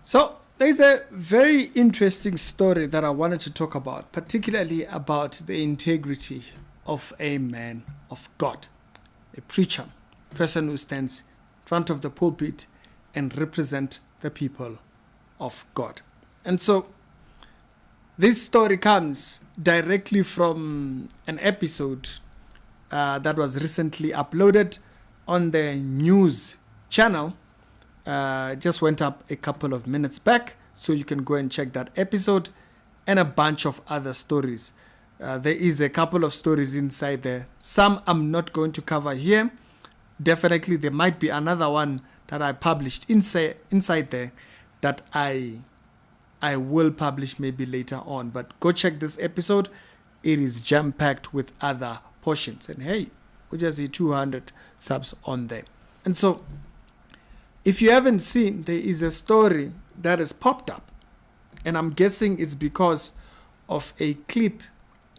So there's a very interesting story that I wanted to talk about, particularly about the integrity of a man of God, a preacher, person who stands in front of the pulpit and represent the people of God. And so this story comes directly from an episode that was recently uploaded on the news channel. Just went up a couple of minutes back, so you can go and check that episode and a bunch of other stories. There is a couple of stories inside there. Some I'm not going to cover here. Definitely there might be another one that I published inside there that I will publish maybe later on. But go check this episode. It is jam-packed with other portions. And hey, we just hit 200 subs on there. And so if you haven't seen, there is a story that has popped up. And I'm guessing it's because of a clip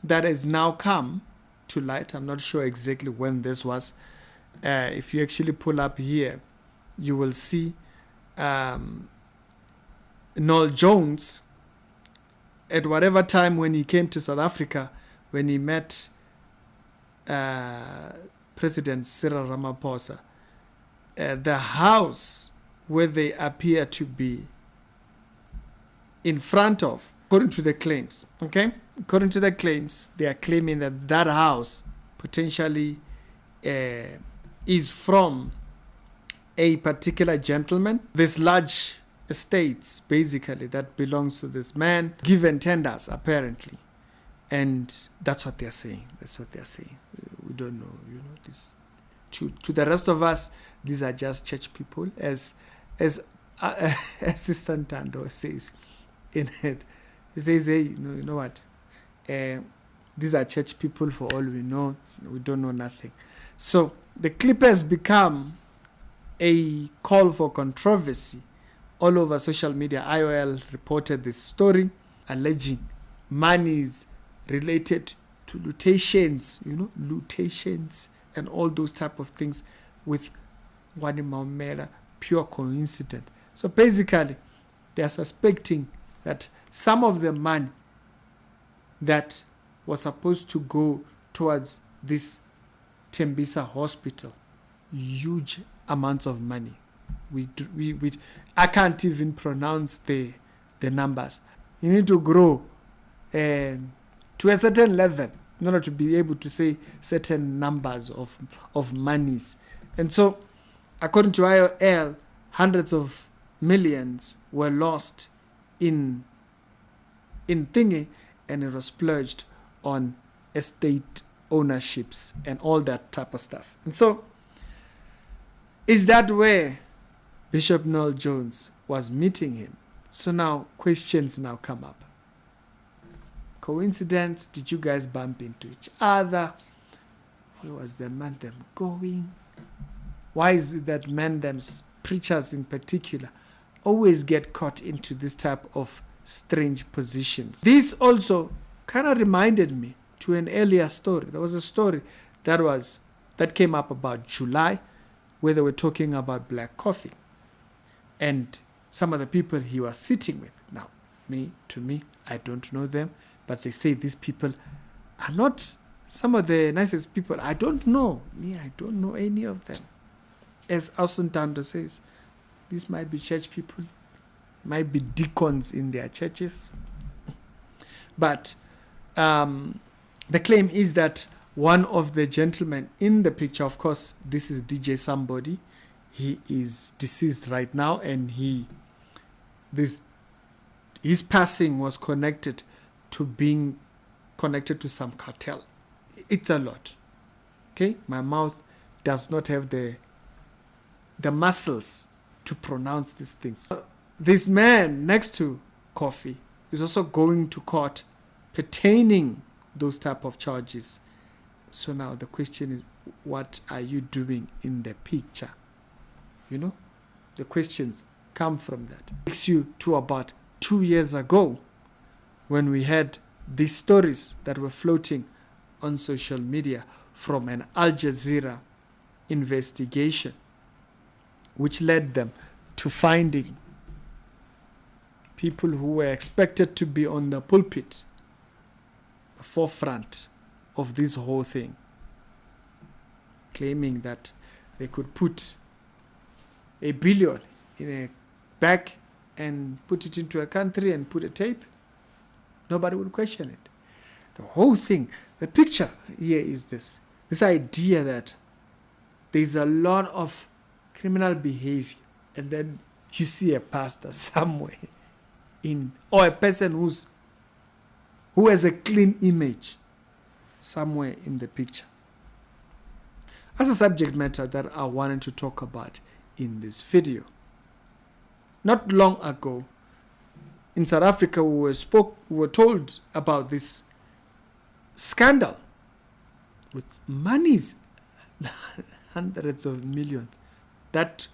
that has now come to light. I'm not sure exactly when this was. If you actually pull up here, you will see Noel Jones at whatever time when he came to South Africa, when he met President Cyril Ramaphosa. The house where they appear to be in front of, according to the claims, okay? According to the claims, they are claiming that that house potentially is from a particular gentleman. This large estates, basically, that belongs to this man, given tenders, apparently. And that's what they're saying. That's what they're saying. We don't know, this. To the rest of us, these are just church people, as Assistant Tando says in it. He says, hey, you know what? These are church people for all we know. We don't know nothing. So the clip has become a call for controversy all over social media. IOL reported this story alleging monies related to lutations, lutations and all those type of things with Hangwani Maumela, pure coincidence. So basically, they are suspecting that some of the money that was supposed to go towards this Tembisa hospital, huge amounts of money. I can't even pronounce the numbers. You need to grow to a certain level in order to be able to say certain numbers of monies. And so, according to IOL, hundreds of millions were lost in thingy, and it was splurged on estate ownerships and all that type of stuff. And so, is that where Bishop Noel Jones was meeting him? So now questions now come up. Coincidence? Did you guys bump into each other? Where was the man them going? Why is it that man them preachers in particular always get caught into this type of strange positions? This also kind of reminded me to an earlier story. There was a story that came up about July, where they were talking about black coffee and some of the people he was sitting with. Now, to me, I don't know them, but they say these people are not some of the nicest people. I don't know. I don't know any of them. As Austin Tando says, these might be church people, might be deacons in their churches. But the claim is that one of the gentlemen in the picture, of course, this is DJ somebody. He is deceased right now, and his passing was connected to being connected to some cartel. It's a lot. Okay? My mouth does not have the muscles to pronounce these things. This man next to Coffee is also going to court pertaining those type of charges. So now the question is, what are you doing in the picture? The questions come from that. Takes you to about 2 years ago when we had these stories that were floating on social media from an Al Jazeera investigation, which led them to finding people who were expected to be on the pulpit, the forefront of this whole thing, claiming that they could put $1 billion in a bag and put it into a country and put a tape. Nobody would question it. The whole thing, the picture here is this idea that there's a lot of criminal behavior, and then you see a pastor somewhere or a person who has a clean image somewhere in the picture. That's a subject matter that I wanted to talk about in this video. Not long ago, in South Africa, we were told about this scandal with monies, hundreds of millions, that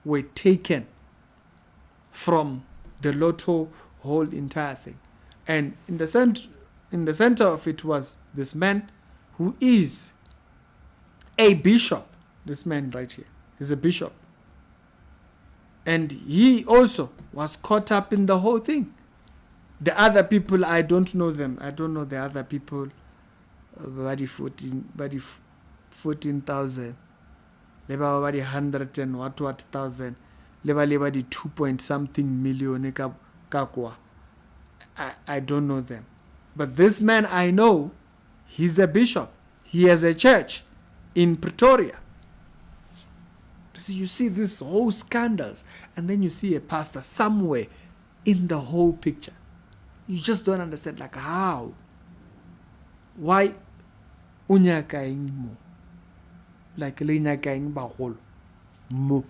were taken from the lotto whole entire thing. And in the center of it was this man who is a bishop. This man right here is a bishop. And he also was caught up in the whole thing. The other people, I don't know them. I don't know the other people. 14,000. Leba 100 and what thousand. Leba 2 point something million. I don't know them. But this man I know, he's a bishop. He has a church in Pretoria. So you see these whole scandals, and then you see a pastor somewhere in the whole picture. You just don't understand, like, how? Why unyakaing mo? Like lenyakaing bahol mo.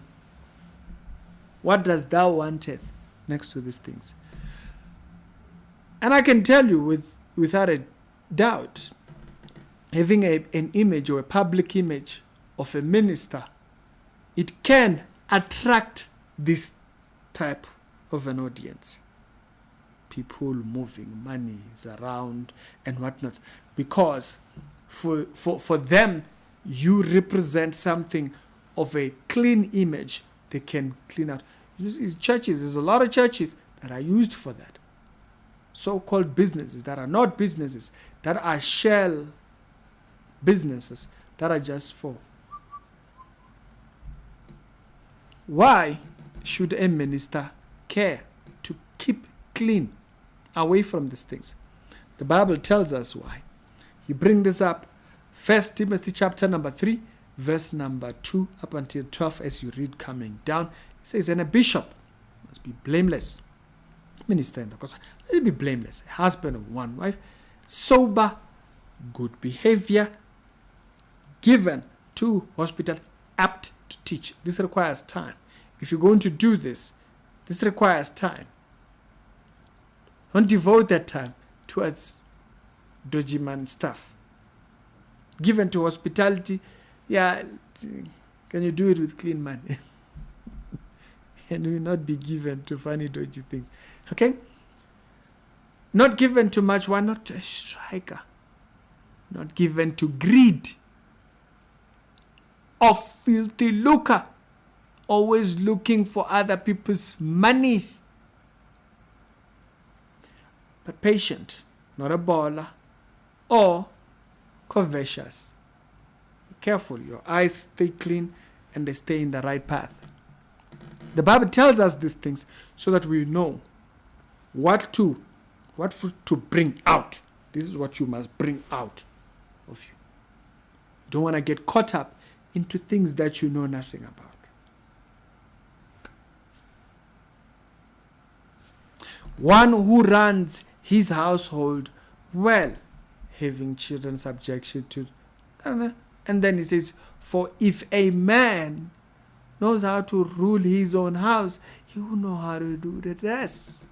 What does thou wanteth next to these things? And I can tell you without a doubt, having an image or a public image of a minister, it can attract this type of an audience. People moving monies around and whatnot. Because for them, you represent something of a clean image they can clean out. Churches, there's a lot of churches that are used for that. So-called businesses that are not businesses, that are shell businesses, that are just for. Why should a minister care to keep clean away from these things? The Bible tells us why. You bring this up, 1 Timothy chapter number 3, verse number 2 up until 12 as you read coming down. It says, and a bishop must be blameless. Minister in the gospel must be blameless. A husband of one wife, sober, good behavior, given to hospital, apt to teach. This requires time. If you're going to do this, this requires time. Don't devote that time towards dodgy man stuff. Given to hospitality, yeah, can you do it with clean money? And will not be given to funny dodgy things. Okay? Not given to much, why not a striker? Not given to greed of filthy lucre. Always looking for other people's monies. But patient, not a baller or covetous. Be careful, your eyes stay clean and they stay in the right path. The Bible tells us these things so that we know what to bring out. This is what you must bring out of you. You don't want to get caught up into things that you know nothing about. One who runs his household well, having children subjection to. And then he says, for if a man knows how to rule his own house, he will know how to do the rest.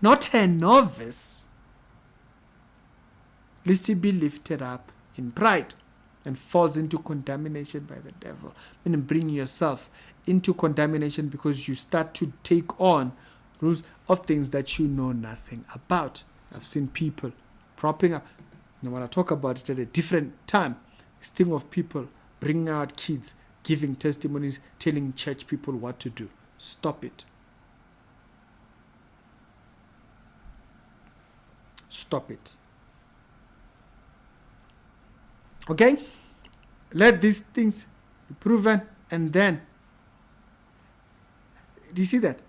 Not a novice, lest he be lifted up in pride and falls into contamination by the devil. Meaning bring yourself into contamination because you start to take on rules of things that you know nothing about. I've seen people propping up. And when I talk about it at a different time, this thing of people bringing out kids, giving testimonies, telling church people what to do. Stop it. stop it. Okay? Let these things be proven, and then, do you see that?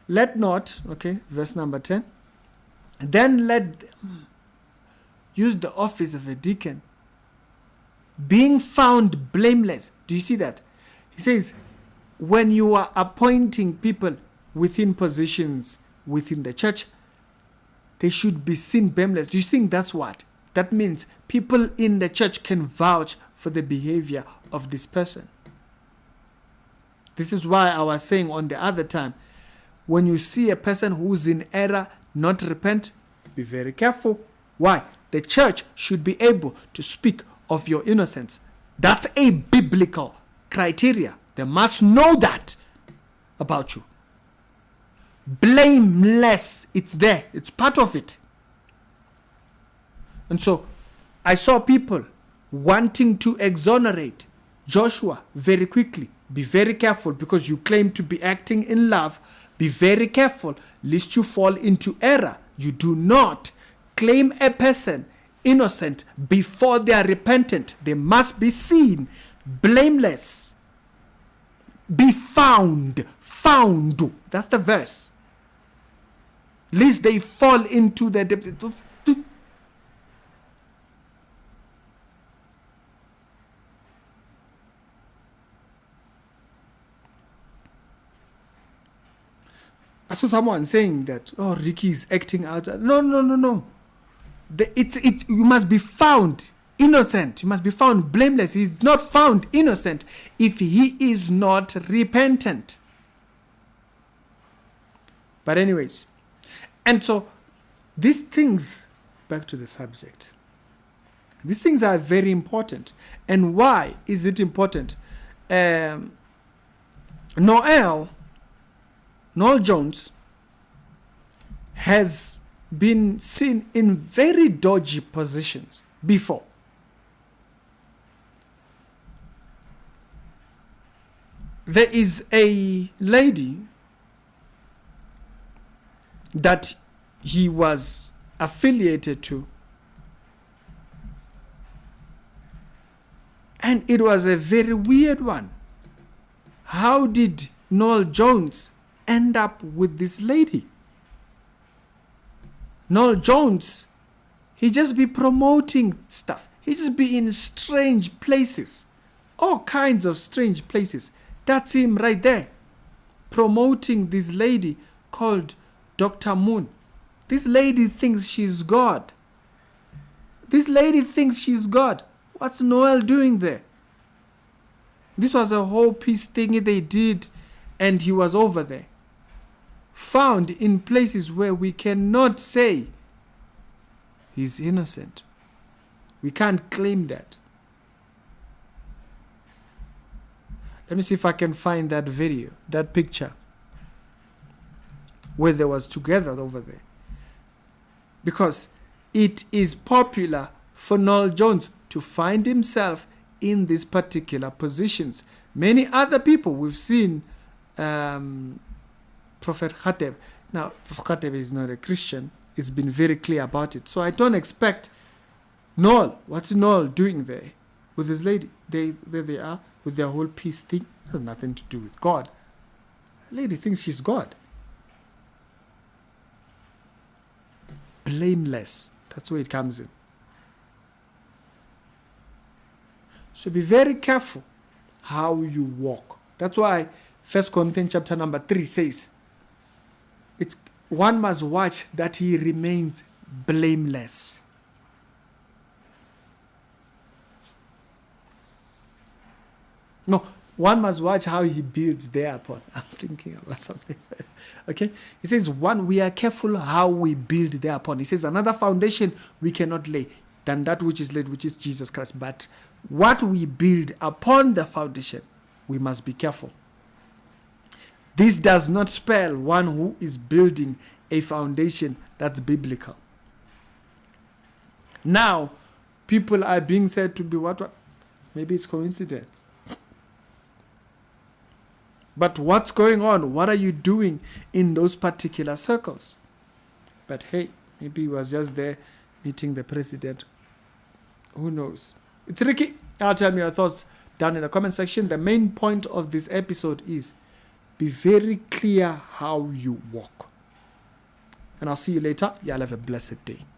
Let not, okay, verse number 10, then let them use the office of a deacon, being found blameless. Do you see that? He says, when you are appointing people within positions within the church, they should be seen blameless. Do you think that's what? That means people in the church can vouch for the behavior of this person. This is why I was saying on the other time, when you see a person who's in error, not repent, be very careful. Why? The church should be able to speak of your innocence. That's a biblical criteria. They must know that about you. Blameless, it's there. It's part of it. And so I saw people wanting to exonerate Joshua very quickly. Be very careful, because you claim to be acting in love. Be very careful lest you fall into error. You do not claim a person innocent before they are repentant. They must be seen blameless. Be found. Found. That's the verse. Lest they fall into the depth. I saw someone saying that, oh, Ricky is acting out. No. You must be found innocent. You must be found blameless. He's not found innocent if he is not repentant. But anyways, and so these things, back to the subject. These things are very important. And why is it important? Noel Jones has been seen in very dodgy positions before. There is a lady that he was affiliated to, and it was a very weird one. How did Noel Jones end up with this lady? Noel Jones, he just be promoting stuff. He just be in strange places, all kinds of strange places. That's him right there, promoting this lady called Dr. Moon. This lady thinks she's God. This lady thinks she's God. What's Noel doing there? This was a whole peace thing they did, and he was over there, found in places where we cannot say he's innocent. We can't claim that. Let me see if I can find that video, that picture, where they was together over there. Because it is popular for Noel Jones to find himself in these particular positions. Many other people we've seen, Prophet Khateb. Now, Khateb is not a Christian. He's been very clear about it. So I don't expect Noel. What's Noel doing there with this lady? There they are with their whole peace thing. It has nothing to do with God. The lady thinks she's God. Blameless. That's where it comes in. So be very careful how you walk. That's why 1 Corinthians chapter number 3 says, one must watch that he remains blameless. No, one must watch how he builds thereupon. I'm thinking about something. Okay? He says, one, we are careful how we build thereupon. He says, another foundation we cannot lay than that which is laid, which is Jesus Christ. But what we build upon the foundation, we must be careful. This does not spell one who is building a foundation that's biblical. Now, people are being said to be what? Maybe it's coincidence. But what's going on? What are you doing in those particular circles? But hey, Maybe he was just there meeting the president. Who knows? It's Ricky. I'll tell me your thoughts down in the comment section. The main point of this episode is be very clear how you walk. And I'll see you later. Y'all have a blessed day.